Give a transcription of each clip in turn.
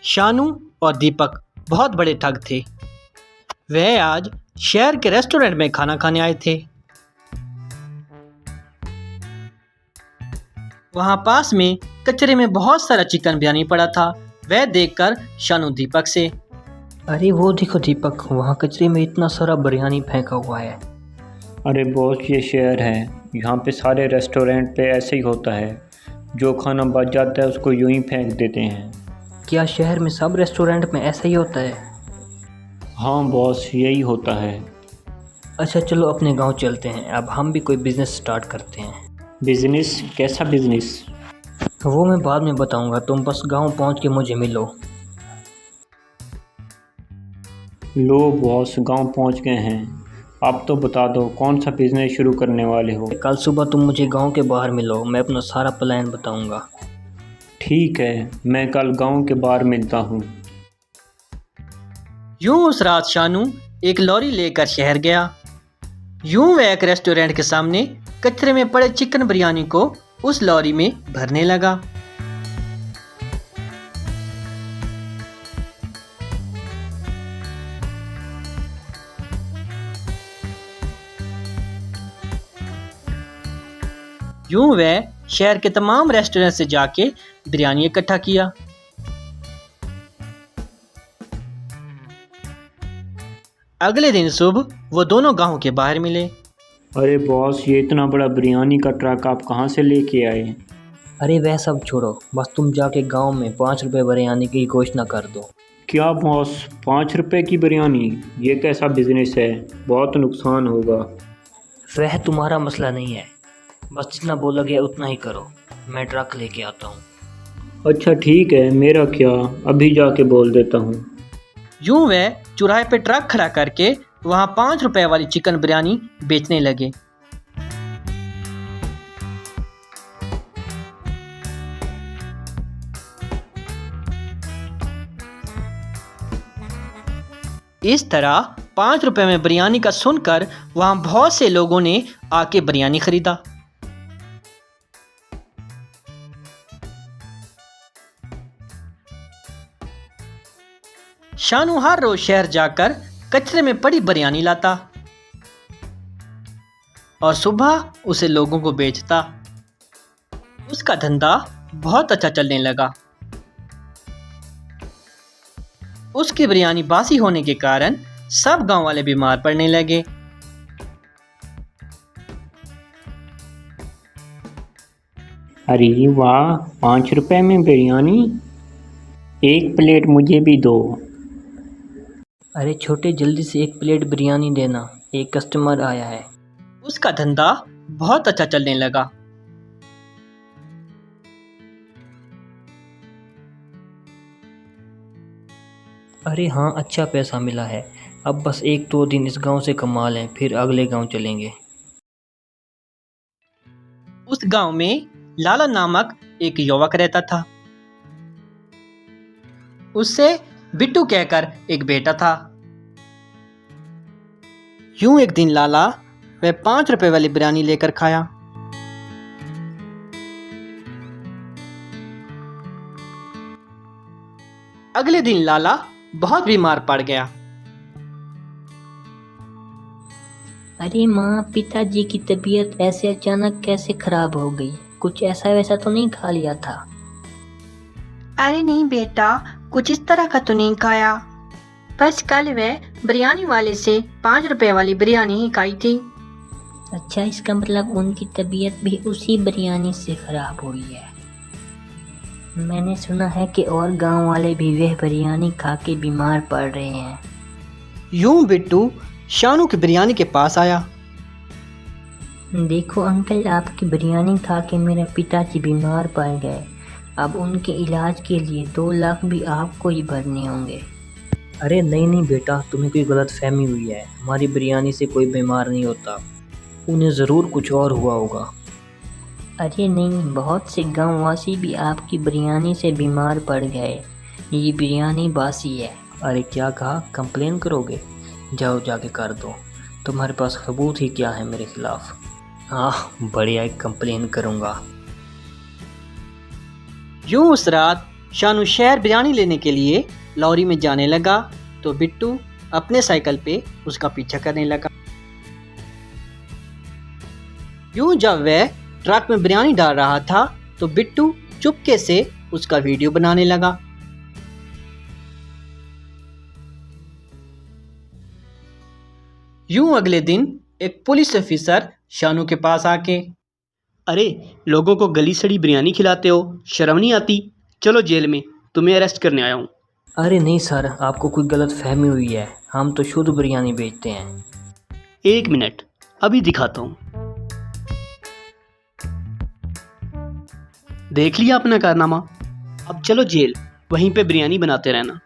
शानू और दीपक बहुत बड़े ठग थे। वह आज शहर के रेस्टोरेंट में खाना खाने आए थे। वहां पास में कचरे में बहुत सारा चिकन बिरयानी पड़ा था। वह देखकर शानू दीपक से, अरे वो देखो दीपक, वहाँ कचरे में इतना सारा बिरयानी फेंका हुआ है। अरे बॉस, ये शहर है, यहाँ पे सारे रेस्टोरेंट पे ऐसे ही होता है। जो खाना बच जाता है उसको यूं ही फेंक देते हैं। क्या शहर में सब रेस्टोरेंट में ऐसा ही होता है? हाँ बॉस, यही होता है। अच्छा चलो अपने गांव चलते हैं, अब हम भी कोई बिज़नेस स्टार्ट करते हैं। बिजनेस? कैसा बिजनेस? वो मैं बाद में बताऊंगा, तुम बस गांव पहुंच के मुझे मिलो। लो बॉस, गांव पहुंच गए हैं। आप तो बता दो कौन सा बिजनेस शुरू करने वाले हो। कल सुबह तुम मुझे गांव के बाहर मिलो, मैं अपना सारा प्लान बताऊंगा। ठीक है, मैं कल गांव के बाहर मिलता हूँ। यूं उस रात शानू एक लॉरी लेकर शहर गया। यूं वह एक रेस्टोरेंट के सामने कचरे में पड़े चिकन बिरयानी को उस लॉरी में भरने लगा। यूं वह शहर के तमाम रेस्टोरेंट से जाके बिरयानी इकट्ठा किया। अगले दिन सुबह वो दोनों गांव के बाहर मिले। अरे बॉस, ये इतना बड़ा बिरयानी का ट्रक आप कहाँ से लेके आए? अरे वह सब छोड़ो, बस तुम जाके गांव में 5 रुपये बिरयानी की घोषणा कर दो। क्या बॉस, 5 रुपए की बिरयानी? ये कैसा बिजनेस है? बहुत नुकसान होगा। वह तुम्हारा मसला नहीं है, बस जितना बोला गया उतना ही करो। मैं ट्रक लेके आता हूँ। अच्छा ठीक है, मेरा क्या, अभी जाके बोल देता हूँ। यूं वह चौराहे पे ट्रक खड़ा करके वहां 5 रुपए वाली चिकन बिरयानी बेचने लगे। इस तरह 5 रुपए में बिरयानी का सुनकर वहां बहुत से लोगों ने आके बिरयानी खरीदा। शानू हर रोज शहर जाकर कचरे में पड़ी बिरयानी लाता और सुबह उसे लोगों को बेचता। उसका धंधा बहुत अच्छा चलने लगा। उसकी बिरयानी बासी होने के कारण सब गांव वाले बीमार पड़ने लगे। अरे वाह, 5 रुपए में बिरयानी, एक प्लेट मुझे भी दो। अरे छोटे, जल्दी से एक प्लेट बिरयानी देना, एक कस्टमर आया है। उसका धंधा बहुत अच्छा चलने लगा। अरे हाँ, अच्छा पैसा मिला है। अब बस 1-2 दिन इस गांव से कमा लें, फिर अगले गांव चलेंगे। उस गांव में लाला नामक एक युवक रहता था। उससे बिट्टू कहकर एक बेटा था। यूं एक दिन लाला वह 5 रुपए वाली बिरयानी लेकर खाया। अगले दिन लाला बहुत बीमार पड़ गया। अरे माँ, पिताजी की तबीयत ऐसे अचानक कैसे खराब हो गई? कुछ ऐसा वैसा तो नहीं खा लिया था? अरे नहीं बेटा, कुछ इस तरह का तो नहीं खाया। बस कल वह बिरयानी वाले से 5 रुपए वाली बिरयानी ही खाई थी। अच्छा, इसका मतलब उनकी तबीयत भी उसी बिरयानी से खराब हुई है। मैंने सुना है कि और गांव वाले भी वह बिरयानी खा के बीमार पड़ रहे हैं। यूं बिट्टू शानू की बिरयानी के पास आया। देखो अंकल, आपकी बिरयानी खा के मेरे पिताजी बीमार पड़ गए। अब उनके इलाज के लिए 2 लाख भी आपको ही भरने होंगे। अरे नहीं नहीं बेटा, तुम्हें कोई गलत फहमी हुई है। हमारी बिरयानी से कोई बीमार नहीं होता, उन्हें ज़रूर कुछ और हुआ होगा। अरे नहीं, बहुत से गांववासी भी आपकी बिरयानी से बीमार पड़ गए। ये बिरयानी बासी है। अरे क्या कहा, कंप्लेन करोगे? जाओ जाके कर दो, तुम्हारे पास सबूत ही क्या है मेरे खिलाफ? हाँ बढ़िया, कंप्लेन करूँगा। यूं उस रात शानू शहर बिरयानी लेने के लिए लॉरी में जाने लगा तो बिट्टू अपने साइकिल पे उसका पीछा करने लगा। यूं जब वह ट्रक में बिरयानी डाल रहा था तो बिट्टू चुपके से उसका वीडियो बनाने लगा। यूं अगले दिन एक पुलिस ऑफिसर शानू के पास आके, अरे लोगों को गली सड़ी बिरयानी खिलाते हो, शर्म नहीं आती? चलो जेल में, तुम्हें अरेस्ट करने आया हूँ। अरे नहीं सर, आपको कोई गलत फहमी हुई है, हम तो शुद्ध बिरयानी बेचते हैं। एक मिनट, अभी दिखाता हूँ। देख लिया अपना कारनामा, अब चलो जेल, वहीं पे बिरयानी बनाते रहना।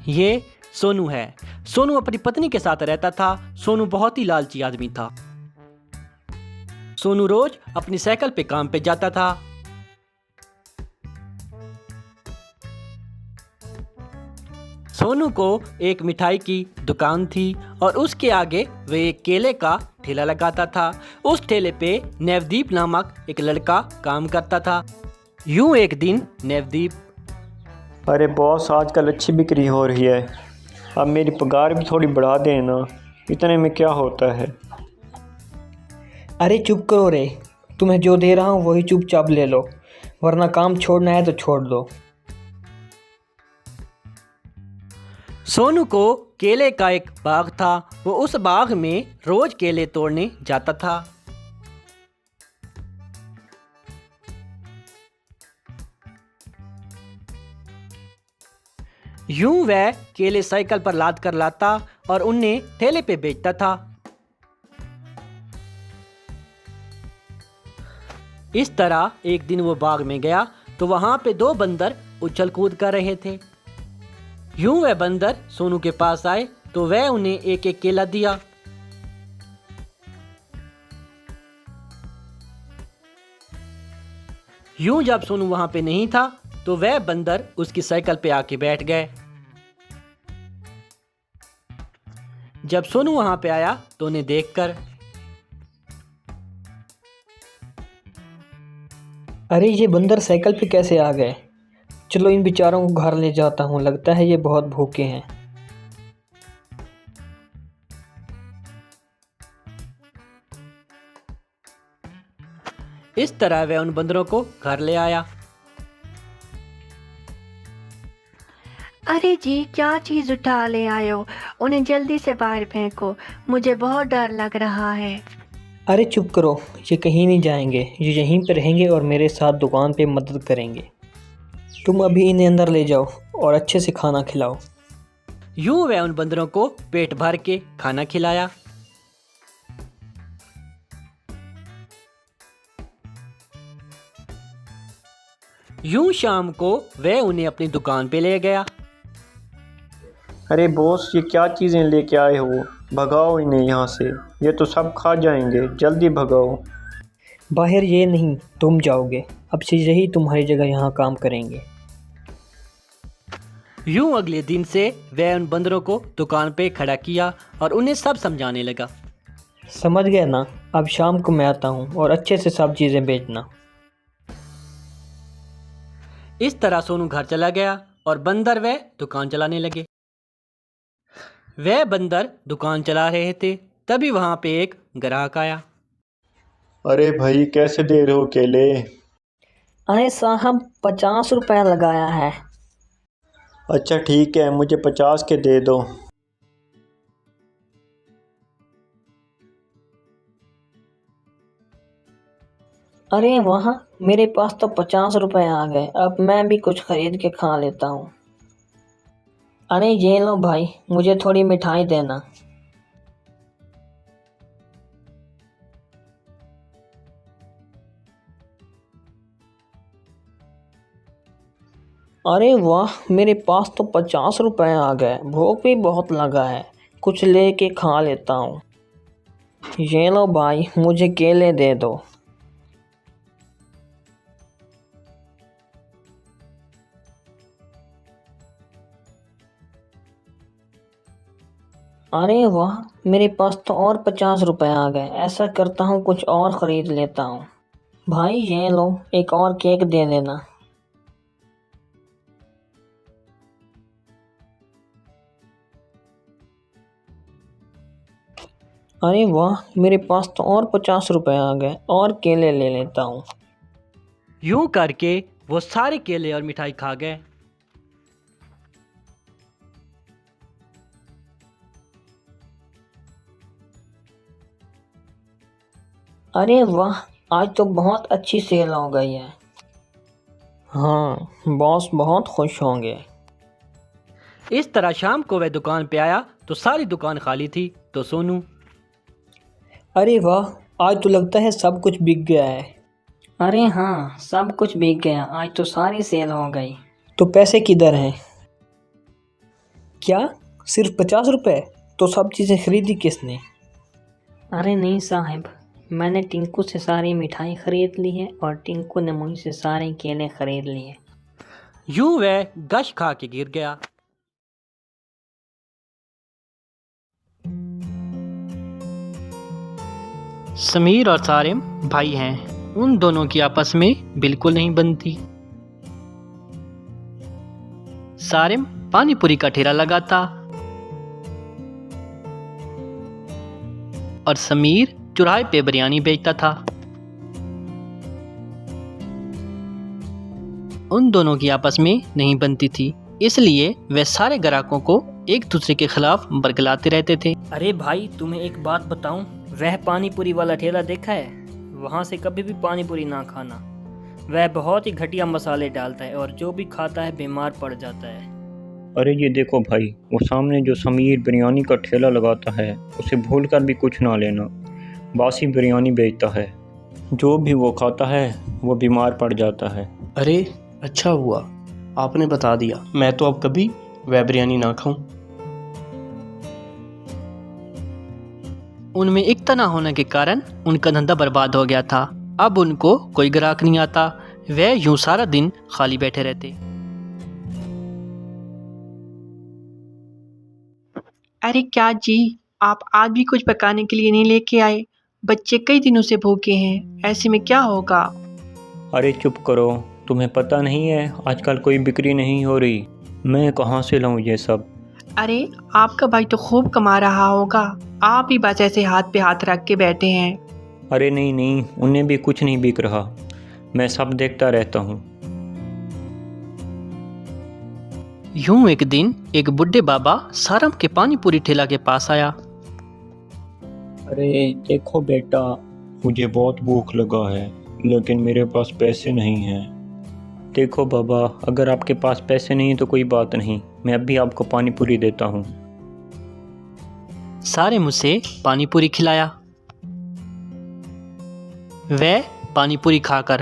ये सोनू है। सोनू अपनी पत्नी के साथ रहता था। सोनू बहुत ही लालची आदमी था। सोनू रोज अपनी साइकिल पे काम पे जाता था। सोनू को एक मिठाई की दुकान थी और उसके आगे वह एक केले का ठेला लगाता था। उस ठेले पे नवदीप नामक एक लड़का काम करता था। यूं एक दिन नवदीप, अरे बॉस, आजकल अच्छी बिक्री हो रही है, अब मेरी पगार भी थोड़ी बढ़ा देना, इतने में क्या होता है। अरे चुप करो रे, तुम्हें जो दे रहा हूँ वही चुपचाप ले लो, वरना काम छोड़ना है तो छोड़ दो। सोनू को केले का एक बाग था। वो उस बाग में रोज केले तोड़ने जाता था। यूं वह केले साइकिल पर लाद कर लाता और उन्हें ठेले पे बेचता था। इस तरह एक दिन वो बाग में गया तो वहां पे दो बंदर उछल कूद कर रहे थे। यूं वह बंदर सोनू के पास आए तो वह उन्हें एक एक केला दिया। यूं जब सोनू वहां पे नहीं था तो वह बंदर उसकी साइकिल पे आके बैठ गए। जब सोनू वहां पे आया तो उन्हें देखकर, अरे ये बंदर साइकिल पे कैसे आ गए? चलो इन बेचारों को घर ले जाता हूँ, लगता है ये बहुत भूखे हैं। इस तरह वह उन बंदरों को घर ले आया। अरे जी, क्या चीज़ उठा ले आए हो? उन्हें जल्दी से बाहर फेंको, मुझे बहुत डर लग रहा है। अरे चुप करो, ये कहीं नहीं जाएंगे, ये यहीं पर रहेंगे और मेरे साथ दुकान पे मदद करेंगे। तुम अभी इन्हें अंदर ले जाओ और अच्छे से खाना खिलाओ। यूं वह उन बंदरों को पेट भर के खाना खिलाया। यूं शाम को वह उन्हें अपनी दुकान पे ले गया। अरे बॉस, ये क्या चीज़ें लेके आए हो? भगाओ इन्हें यहाँ से, ये तो सब खा जाएंगे, जल्दी भगाओ। बाहर ये नहीं, तुम जाओगे, अब से यही तुम्हारी जगह यहाँ काम करेंगे। यूं अगले दिन से वह उन बंदरों को दुकान पे खड़ा किया और उन्हें सब समझाने लगा। समझ गए ना? अब शाम को मैं आता हूँ और अच्छे से सब चीज़ें बेचना। इस तरह सोनू घर चला गया और बंदर वह दुकान चलाने लगे। वह बंदर दुकान चला रहे थे, तभी वहां पे एक ग्राहक आया। अरे भाई, कैसे दे रहे हो केले? अरे साहब, 50 रुपया लगाया है। अच्छा ठीक है, मुझे 50 के दे दो। अरे वाह, मेरे पास तो 50 रुपए आ गए, अब मैं भी कुछ खरीद के खा लेता हूँ। अरे ये लो भाई, मुझे थोड़ी मिठाई देना। अरे वाह, मेरे पास तो 50 रुपए आ गए, भूख भी बहुत लगा है, कुछ लेके खा लेता हूँ। ये लो भाई, मुझे केले दे दो। अरे वाह, मेरे पास तो और 50 रुपए आ गए। ऐसा करता हूँ, कुछ और खरीद लेता हूँ। भाई ये लो, एक और केक दे देना। अरे वाह, मेरे पास तो और 50 रुपए आ गए। और केले ले लेता हूँ। यूं करके वो सारे केले और मिठाई खा गए। अरे वाह, आज तो बहुत अच्छी सेल हो गई है। हाँ, बॉस बहुत खुश होंगे। इस तरह शाम को वह दुकान पे आया तो सारी दुकान खाली थी। तो सोनू, अरे वाह, आज तो लगता है सब कुछ बिक गया है। अरे हाँ, सब कुछ बिक गया। आज तो सारी सेल हो गई। तो पैसे किधर हैं? क्या, सिर्फ 50 रुपए? तो सब चीज़ें खरीदी किसने? अरे नहीं साहब, मैंने टिंकू से सारी मिठाई खरीद ली है और टिंकू ने मुझसे सारे केले खरीद लिए। यूं वह गश खा के गिर गया। समीर और सारिम भाई हैं। उन दोनों की आपस में बिल्कुल नहीं बनती। सारिम पानी पूरी का ठेला लगाता और समीर चौराहे पे बिरयानी बेचता था। उन दोनों की आपस में नहीं बनती थी, इसलिए वे सारे ग्राहकों को एक दूसरे के खिलाफ बरगलाते रहते थे। अरे भाई, तुम्हें एक बात बताऊं, वह पानी पूरी वाला ठेला देखा है? वहाँ से कभी भी पानी पूरी ना खाना। वह बहुत ही घटिया मसाले डालता है और जो भी खाता है बीमार पड़ जाता है। अरे ये देखो भाई, वो सामने जो समीर बिरयानी का ठेला लगाता है, उसे भूल कर भी कुछ ना लेना। बासी बिरयानी बेचता है। जो भी वो खाता है वो बीमार पड़ जाता है। अरे अच्छा हुआ आपने बता दिया, मैं तो अब कभी वह बिरयानी ना खाऊं। उनमें एकता न होने के कारण उनका धंधा बर्बाद हो गया था। अब उनको कोई ग्राहक नहीं आता। वे यूं सारा दिन खाली बैठे रहते। अरे क्या जी, आप आज भी कुछ पकाने के लिए नहीं लेके आए? बच्चे कई दिनों से भूखे हैं, ऐसे में क्या होगा? अरे चुप करो, तुम्हें पता नहीं है आजकल कोई बिक्री नहीं हो रही। मैं कहाँ से लाऊं ये सब? अरे आपका भाई तो खूब कमा रहा होगा, आप ही बस ऐसे हाथ पे हाथ रख के बैठे हैं। अरे नहीं नहीं, उन्हें भी कुछ नहीं बिक रहा। मैं सब देखता रहता हूँ। यूं एक दिन एक बुढ़े बाबा सारम के पानी पूरी ठेला के पास आया। अरे देखो बेटा, मुझे बहुत भूख लगा है, लेकिन मेरे पास पैसे नहीं हैं। देखो बाबा, अगर आपके पास पैसे नहीं तो कोई बात नहीं, मैं अभी आपको पानी पूरी देता हूँ। सारे मुझसे पानी पूरी खिलाया। वह पानी पूरी खाकर,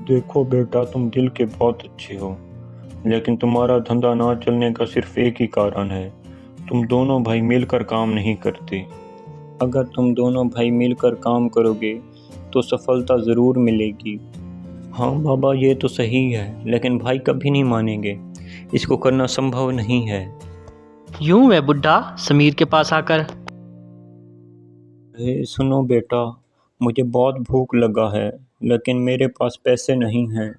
देखो बेटा, तुम दिल के बहुत अच्छे हो, लेकिन तुम्हारा धंधा ना चलने का सिर्फ एक ही कारण है, तुम दोनों भाई मिलकर काम नहीं करते। अगर तुम दोनों भाई मिलकर काम करोगे तो सफलता ज़रूर मिलेगी। हाँ बाबा, ये तो सही है, लेकिन भाई कभी नहीं मानेंगे, इसको करना संभव नहीं है। यूं वह बुढ़ा समीर के पास आकर, सुनो बेटा, मुझे बहुत भूख लगा है, लेकिन मेरे पास पैसे नहीं हैं।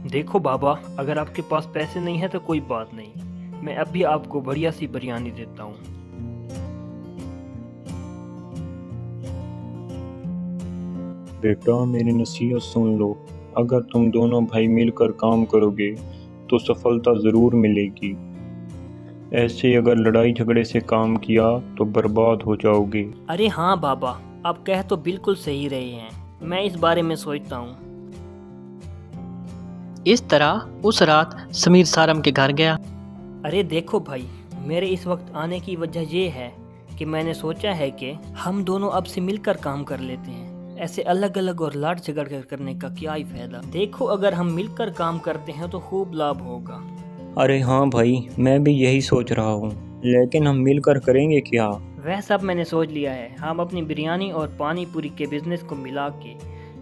देखो बाबा, अगर आपके पास पैसे नहीं है तो कोई बात नहीं, मैं अभी आपको बढ़िया सी बिरयानी देता हूँ। बेटा मेरी नसीहत सुन लो, अगर तुम दोनों भाई मिलकर काम करोगे तो सफलता ज़रूर मिलेगी। ऐसे अगर लड़ाई झगड़े से काम किया तो बर्बाद हो जाओगे। अरे हाँ बाबा, आप कह तो बिल्कुल सही रहे हैं, मैं इस बारे में सोचता हूँ। इस तरह उस रात समीर सारम के घर गया। अरे देखो भाई, मेरे इस वक्त आने की वजह ये है कि मैंने सोचा है कि हम दोनों अब से मिलकर काम कर लेते हैं। ऐसे अलग अलग और लड़ झगड़ कर करने का क्या ही फायदा। देखो, अगर हम मिलकर काम करते हैं तो खूब लाभ होगा। अरे हाँ भाई, मैं भी यही सोच रहा हूँ, लेकिन हम मिलकर करेंगे क्या? वह सब मैंने सोच लिया है। हम अपनी बिरयानी और पानी पूरी के बिजनेस को मिला के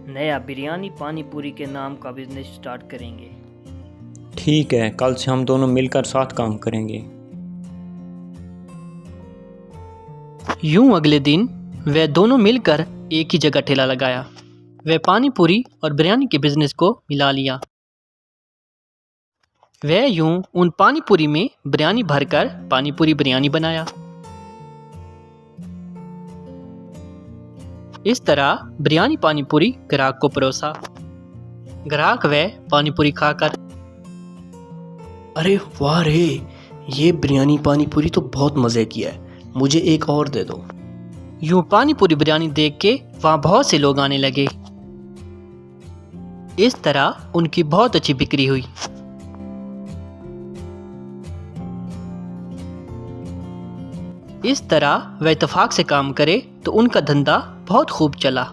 नया बिरयानी पानी पूरी के नाम का बिजनेस स्टार्ट करेंगे। ठीक है, कल से हम दोनों मिलकर साथ काम करेंगे। यूं अगले दिन वे दोनों मिलकर एक ही जगह ठेला लगाया। वे पानी पूरी और बिरयानी के बिजनेस को मिला लिया। वे यूं उन पानी पूरी में बिरयानी भरकर पानी पूरी बिरयानी बनाया। इस तरह बिरयानी पानी पूरी ग्राहक को परोसा। ग्राहक वे पानी पूरी खाकर, अरे वाह रे, ये बिरयानी पानी पूरी तो बहुत मज़े की है, मुझे एक और दे दो। यूं पानी पूरी बिरयानी देख के वहाँ बहुत से लोग आने लगे। इस तरह उनकी बहुत अच्छी बिक्री हुई। इस तरह वे इत्तेफाक से काम करे तो उनका धंधा बहुत खूब चला।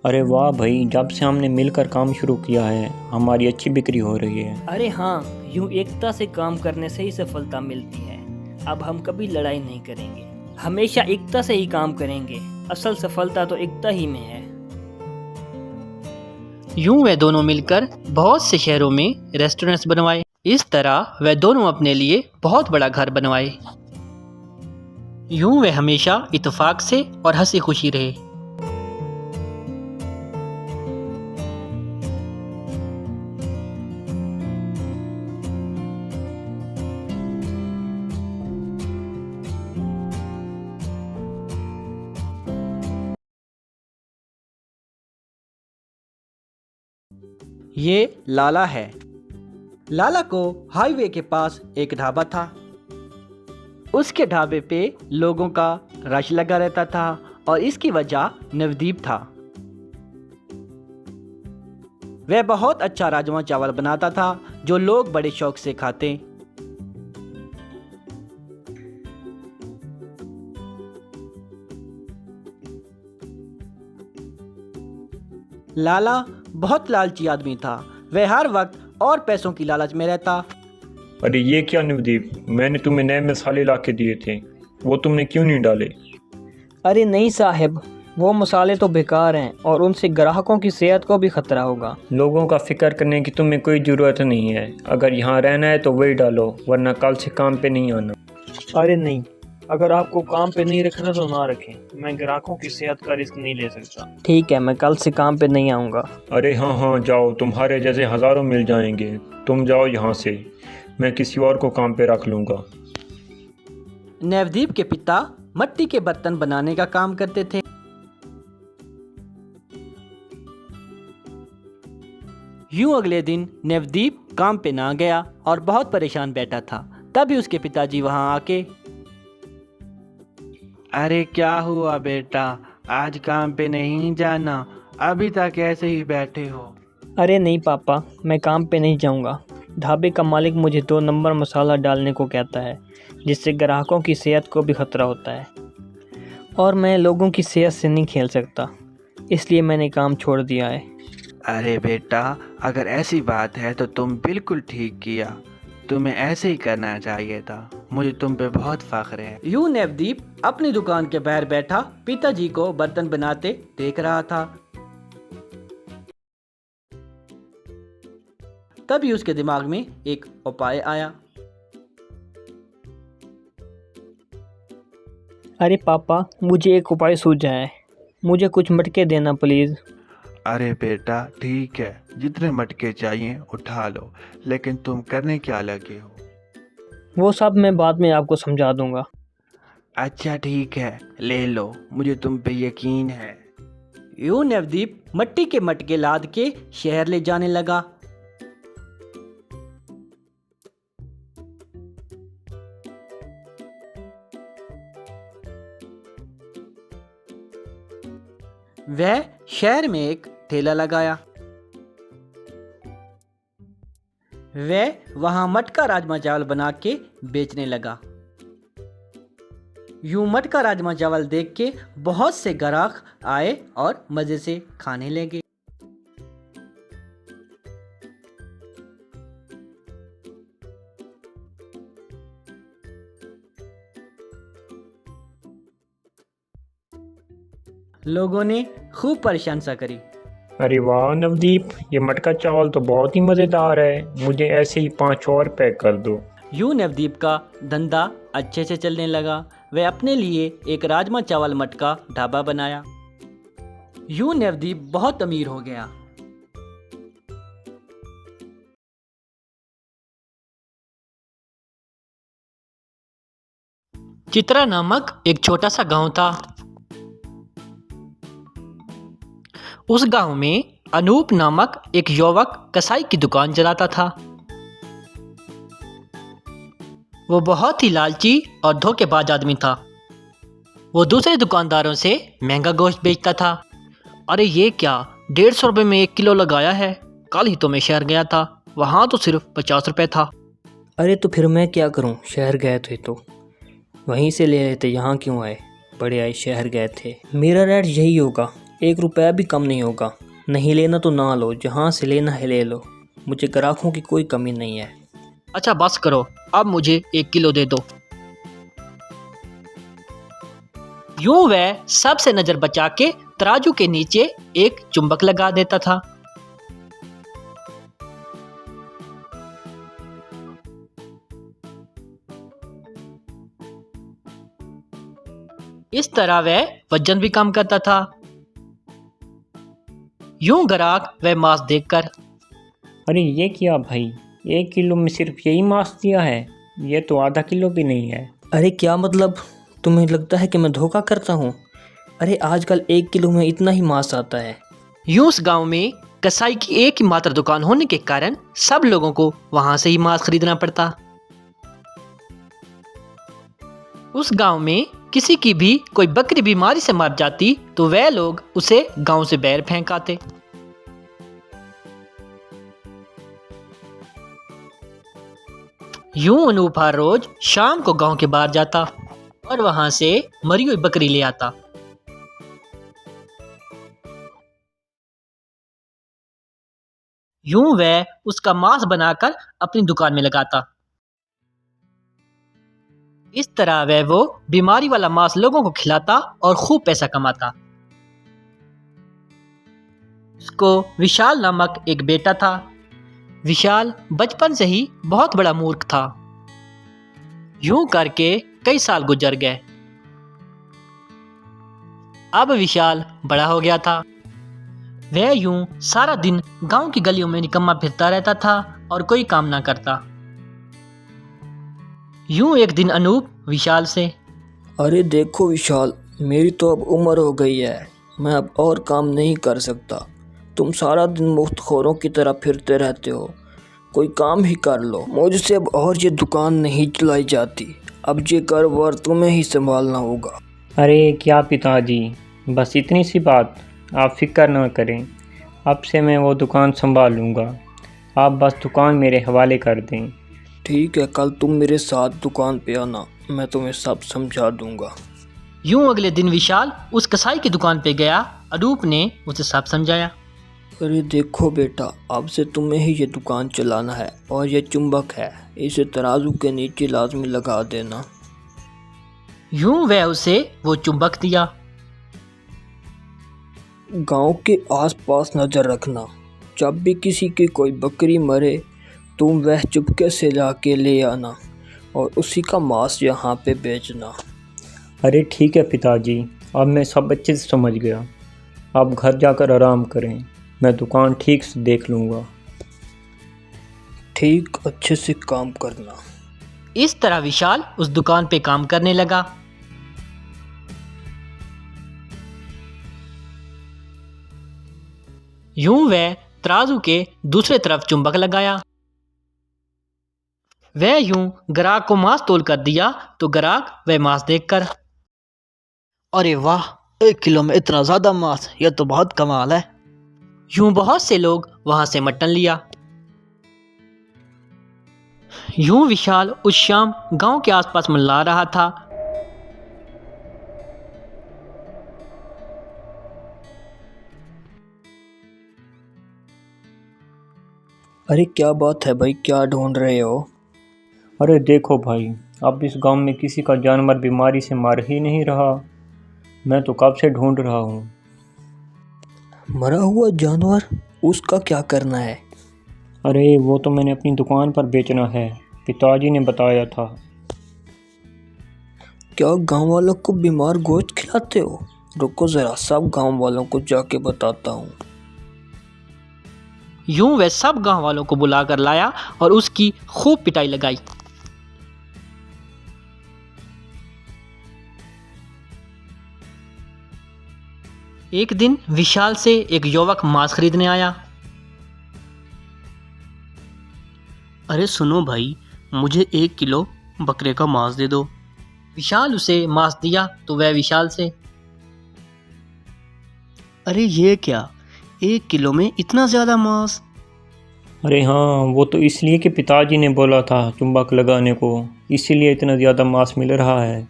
अरे वाह भाई, जब से हमने मिलकर काम शुरू किया है हमारी अच्छी बिक्री हो रही है। अरे हाँ, यूं एकता से काम करने से ही सफलता मिलती है। अब हम कभी लड़ाई नहीं करेंगे, हमेशा एकता से ही काम करेंगे। असल सफलता तो एकता ही में है। यूं वे दोनों मिलकर बहुत से शहरों में रेस्टोरेंट्स बनवाए। इस तरह वे दोनों अपने लिए बहुत बड़ा घर बनवाए। यूं वे हमेशा इत्तेफाक से और हंसी खुशी रहे। ये लाला है। लाला को हाईवे के पास एक ढाबा था। उसके ढाबे पे लोगों का रश लगा रहता था और इसकी वजह नवदीप था। वह बहुत अच्छा राजमा चावल बनाता था जो लोग बड़े शौक से खाते। लाला बहुत लालची आदमी था। वह हर वक्त और पैसों की लालच में रहता। अरे ये क्या नवदीप, मैंने तुम्हें नए मसाले ला के दिए थे, वो तुमने क्यों नहीं डाले? अरे नहीं साहब, वो मसाले तो बेकार हैं और उनसे ग्राहकों की सेहत को भी खतरा होगा। लोगों का फिक्र करने की तुम्हें कोई ज़रूरत नहीं है। अगर यहाँ रहना है तो वही डालो, वरना कल से काम पे नहीं आना। अरे नहीं, अगर आपको काम पे नहीं रखना तो ना रखें, मैं ग्राहकों की सेहत का रिस्क नहीं ले सकता। ठीक है, मैं कल से काम पे नहीं आऊँगा। अरे हाँ हाँ जाओ, तुम्हारे जैसे हज़ारों मिल जाएंगे। तुम जाओ यहाँ से, मैं किसी और को काम पे रख लूँगा। नवदीप के पिता मिट्टी के बर्तन बनाने का काम करते थे। यूं अगले दिन नवदीप काम पे ना गया और बहुत परेशान बैठा था। तभी उसके पिताजी वहां आके, अरे क्या हुआ बेटा, आज काम पे नहीं जाना? अभी तक ऐसे ही बैठे हो? अरे नहीं पापा, मैं काम पे नहीं जाऊँगा। ढाबे का मालिक मुझे 2 नंबर मसाला डालने को कहता है, जिससे ग्राहकों की सेहत को भी खतरा होता है और मैं लोगों की सेहत से नहीं खेल सकता, इसलिए मैंने काम छोड़ दिया है। अरे बेटा, अगर ऐसी बात है तो तुम बिल्कुल ठीक किया। तुम्हें ऐसे ही करना चाहिए था। मुझे तुम पे बहुत फख्र है। यूं नवदीप अपनी दुकान के बाहर बैठा पिताजी को बर्तन बनाते देख रहा था। तभी उसके दिमाग में एक उपाय आया। अरे पापा, मुझे एक उपाय सूझा है, मुझे कुछ मटके देना प्लीज़। अरे बेटा ठीक है, जितने मटके चाहिए उठा लो, लेकिन तुम करने क्या लगे हो? वो सब मैं बाद में आपको समझा दूंगा। अच्छा ठीक है, ले लो, मुझे तुम पे यकीन है। यूं नवदीप मिट्टी के मटके लाद के शहर ले जाने लगा। वह शहर में एक ठेला लगाया। वह वहां मटका राजमा चावल बना के बेचने लगा। यूं मटका राजमा चावल देख के बहुत से ग्राहक आए और मजे से खाने लगे। लोगों ने खूब प्रशंसा करी। अरे वाह नवदीप, ये मटका चावल तो बहुत ही मज़ेदार है। मुझे ऐसे ही 5 और पैक कर दो। यूं नवदीप का धंधा अच्छे से चलने लगा। वह अपने लिए एक राजमा चावल मटका ढाबा बनाया। यूं नवदीप बहुत अमीर हो गया। चित्रा नामक एक छोटा सा गांव था। उस गांव में अनूप नामक एक युवक कसाई की दुकान चलाता था। वो बहुत ही लालची और धोखेबाज आदमी था। वो दूसरे दुकानदारों से महंगा गोश्त बेचता था। अरे ये क्या, 150 रुपये में 1 किलो लगाया है। कल ही तो मैं शहर गया था, वहाँ तो सिर्फ 50 रुपये था। अरे तो फिर मैं क्या करूं, शहर गए थे तो वहीं से ले लेते, यहाँ क्यों आए? बड़े आए, शहर गए थे। मेरा रेट यही होगा, 1 रुपया भी कम नहीं होगा। नहीं लेना तो ना लो, जहाँ से लेना है ले लो। मुझे ग्राहकों की कोई कमी नहीं है। अच्छा बस करो, अब मुझे 1 किलो दे दो। यूं वह सबसे नजर बचा के तराजू के नीचे एक चुंबक लगा देता था। इस तरह वह वजन भी कम करता था। यूं ग्राहक वह मांस देखकर, अरे ये क्या भाई, 1 किलो में सिर्फ यही मांस दिया है, ये तो आधा किलो भी नहीं है। अरे क्या मतलब, तुम्हें लगता है कि मैं धोखा करता हूँ? अरे आजकल 1 किलो में इतना ही मांस आता है। यूं उस गांव में कसाई की एक ही मात्र दुकान होने के कारण सब लोगों को वहां से ही मांस खरीदना पड़ता। उस गांव में किसी की भी कोई बकरी बीमारी से मर जाती तो वह लोग उसे गांव से बाहर फेंक आते। यूं अनूप हर रोज शाम को गांव के बाहर जाता और वहां से मरी हुई बकरी ले आता। यूं वह उसका मांस बनाकर अपनी दुकान में लगाता। इस तरह वह वो बीमारी वाला मांस लोगों को खिलाता और खूब पैसा कमाता। उसको विशाल नामक एक बेटा था। विशाल बचपन से ही बहुत बड़ा मूर्ख था। यूं करके कई साल गुजर गए। अब विशाल बड़ा हो गया था। वह यूं सारा दिन गांव की गलियों में निकम्मा फिरता रहता था और कोई काम ना करता। यूं एक दिन अनूप विशाल से, अरे देखो विशाल, मेरी तो अब उम्र हो गई है, मैं अब और काम नहीं कर सकता। तुम सारा दिन मुफ्तखोरों की तरह फिरते रहते हो, कोई काम ही कर लो। मुझसे अब और ये दुकान नहीं चलाई जाती, अब ये कारोबार तुम्हें ही संभालना होगा। अरे क्या पिताजी, बस इतनी सी बात, आप फिक्र न करें, अब से मैं वो दुकान संभाल लूँगा। आप बस दुकान मेरे हवाले कर दें। ठीक है, कल तुम मेरे साथ दुकान पे आना, मैं तुम्हें सब समझा दूंगा। यूं अगले दिन विशाल उस कसाई की दुकान पे गया। अनूप ने उसे सब समझाया। अरे देखो बेटा, अब से तुम्हें ही ये दुकान चलाना है और ये चुंबक है, इसे तराजू के नीचे लाजमी लगा देना। यूं वह उसे वो चुंबक दिया। गांव के आसपास नज़र रखना, जब भी किसी की कोई बकरी मरे तुम वह चुपके से जाके ले आना और उसी का मांस यहाँ पे बेचना। अरे ठीक है पिताजी, अब मैं सब अच्छे से समझ गया। आप घर जाकर आराम करें, मैं दुकान ठीक से देख लूँगा। ठीक, अच्छे से काम करना। इस तरह विशाल उस दुकान पे काम करने लगा। यूं वह तराजू के दूसरे तरफ चुंबक लगाया। वह यूं ग्राहक को मांस तोल कर दिया तो ग्राहक वह मांस देखकर, अरे वाह, 1 किलो में इतना ज़्यादा मांस, यह तो बहुत कमाल है। यूं बहुत से लोग वहां से मटन लिया। यूं विशाल उस शाम गांव के आसपास मंडरा रहा था। अरे क्या बात है भाई, क्या ढूंढ रहे हो? अरे देखो भाई, अब इस गांव में किसी का जानवर बीमारी से मर ही नहीं रहा। मैं तो कब से ढूंढ रहा हूँ। मरा हुआ जानवर, उसका क्या करना है? अरे वो तो मैंने अपनी दुकान पर बेचना है, पिताजी ने बताया था। क्या गांव वालों को बीमार गोश्त खिलाते हो? रुको ज़रा, सब गांव वालों को जाके बताता हूँ। यूं वह सब गांव वालों को बुलाकर लाया और उसकी खूब पिटाई लगाई। एक दिन विशाल से एक युवक मांस खरीदने आया। अरे सुनो भाई, मुझे 1 किलो बकरे का मांस दे दो। विशाल उसे मांस दिया तो वह विशाल से, अरे ये क्या, 1 किलो में इतना ज़्यादा मांस? अरे हाँ, वो तो इसलिए कि पिताजी ने बोला था चुंबक लगाने को, इसीलिए इतना ज़्यादा मांस मिल रहा है।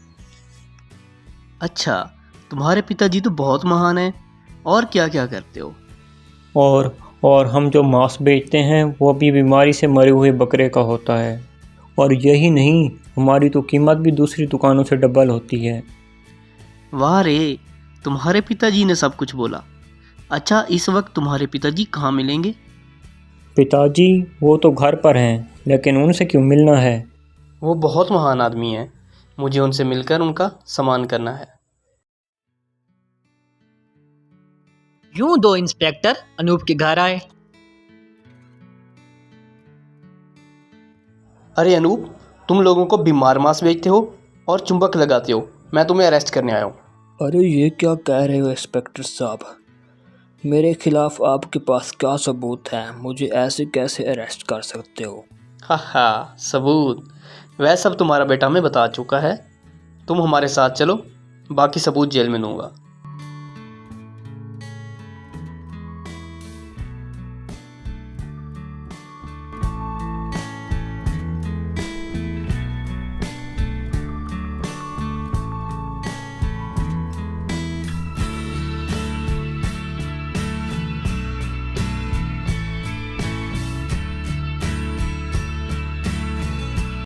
अच्छा, तुम्हारे पिताजी तो बहुत महान हैं। और क्या क्या करते हो? और हम जो मांस बेचते हैं वो भी बीमारी से मरे हुए बकरे का होता है। और यही नहीं, हमारी तो कीमत भी दूसरी दुकानों से डबल होती है। वाह रे, तुम्हारे पिताजी ने सब कुछ बोला। अच्छा, इस वक्त तुम्हारे पिताजी कहाँ मिलेंगे? पिताजी वो तो घर पर हैं, लेकिन उनसे क्यों मिलना है? वो बहुत महान आदमी हैं, मुझे उनसे मिलकर उनका सम्मान करना है। यूं दो इंस्पेक्टर अनूप के घर आए। अरे अनूप, तुम लोगों को बीमार मांस बेचते हो और चुंबक लगाते हो। मैं तुम्हें अरेस्ट करने आया हूँ। अरे ये क्या कह रहे हो इंस्पेक्टर साहब? मेरे खिलाफ आपके पास क्या सबूत है? मुझे ऐसे कैसे अरेस्ट कर सकते हो? हा, सबूत? वह सब तुम्हारा बेटा हमें बता चुका है। तुम हमारे साथ चलो, बाकी सबूत जेल में दूंगा।